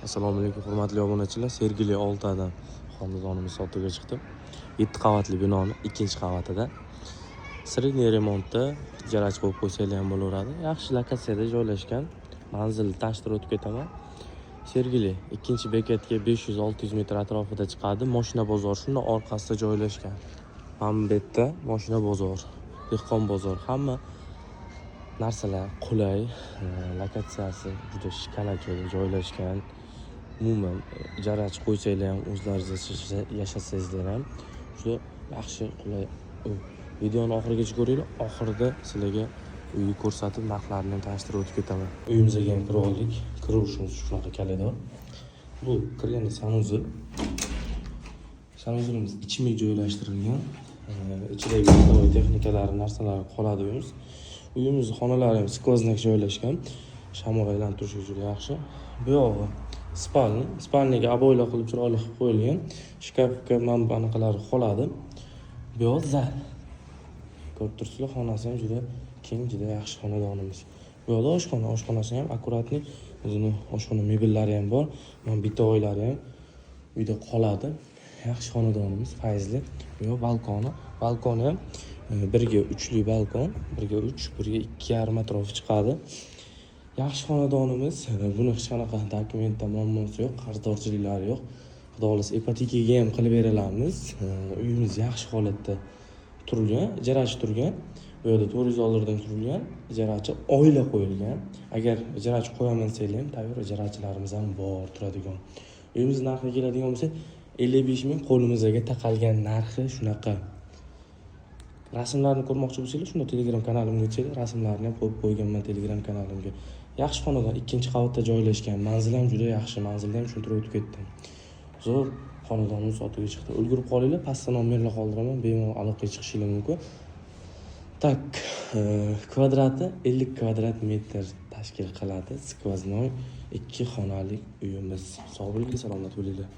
Assalomu alaykum hurmatli obunachilar. Sergeli 6 dan xonadonimiz sotuvga chiqdi. 7 qavatli binoni 2-qavatida. Sredniy remontda ijarachi bo'lib qo'ysanglar ham bo'laveradi. Yaxshi lokatsiyada joylashgan. Manzilni tanishtirib o'tib ketaman. Sergeli 2-bekatga 500-600 metr atrofida chiqadi. Mashina bozor shunday orqasida joylashgan. Mana bu yerda mashina bozor, dehqon bozor, hamma narsalar qulay, lokatsiyasi juda shikala joyda joylashgan. Umuman ijarachi qo'ysanglar ham o'zlaringiz yashasangizlar ham juda yaxshi, qulay uy. Videoni oxirigacha ko'ringlar. Oxirida sizlarga uyni ko'rsatib, narxlarini tanishtirib o'tib ketaman. Uyimizga ham kirib oldik. Kirushimiz shunaqa kalida. Bu kirganda sanuzil. Sanuzilimiz ichma joylashtirilgan. Ichidagi texnikalari, narsalari qoladi uyimiz. Uyimizning xonalari ham skvoznak joylashgan. Shamol aylantirish juda yaxshi. Bu yog'i spalniga aboylar qilib chiroyli qilib qo'yilgan. Shkafga mana bunaqalari qoladi. Bu yog'i zal. Ko'rib turibsizlar, xonasi ham juda keng, juda yaxshi xonadonimiz. Bu yoqda oshxonasi ham akkuratli, o'zini oshxona mebellari ham bor. Mana bitta oylari ham uyda qoladi. Yaxshi xonadonimiz, fayzli. Bu yoq balkoni ham birga 3li balkon, birga 3, birga 2,5 atrofi chiqadi. Yaxshi xonadonimiz. Buni hech qanaqa dokumentda muammosi yo'q, qarzdorchiliklari yo'q. Xudo xolasa ipotekaga ham qilib beramiz. Uyimiz yaxshi holatda turilgan, ijarachi turgan. Bu yerda $400 turilgan, ijarachi oila qo'yilgan. Agar ijarachi qo'yaman desanglar ham tayyor ijarachilarimiz ham bor turadigan. Uyimiz narxiga keladigan bo'lsa, 55 ming qo'limizga taqalgan narxi shunaqa. Rasmlarni ko'rmoqchi bo'lsangiz, shunda Telegram kanalimga o'tsangiz, rasmlarni ham qo'yib qo'yganman Telegram kanalimga. Yaxshi xonadon, 2-qavatda joylashgan. Manzil ham juda yaxshi, manzilda ham tushuntirib o'tib ketdim. Zo'r xonadonimiz sotuvga chiqdi. Ulgurib qolinglar, pastda nomerlar qoldiraman, bemalol aloqaga chiqishingiz mumkin. Tak, kvadrati 50 kvadrat metr tashkil qiladi. Skvoznoy 2 xonali uyimiz. Sog' bo'linglar, salomat bo'linglar.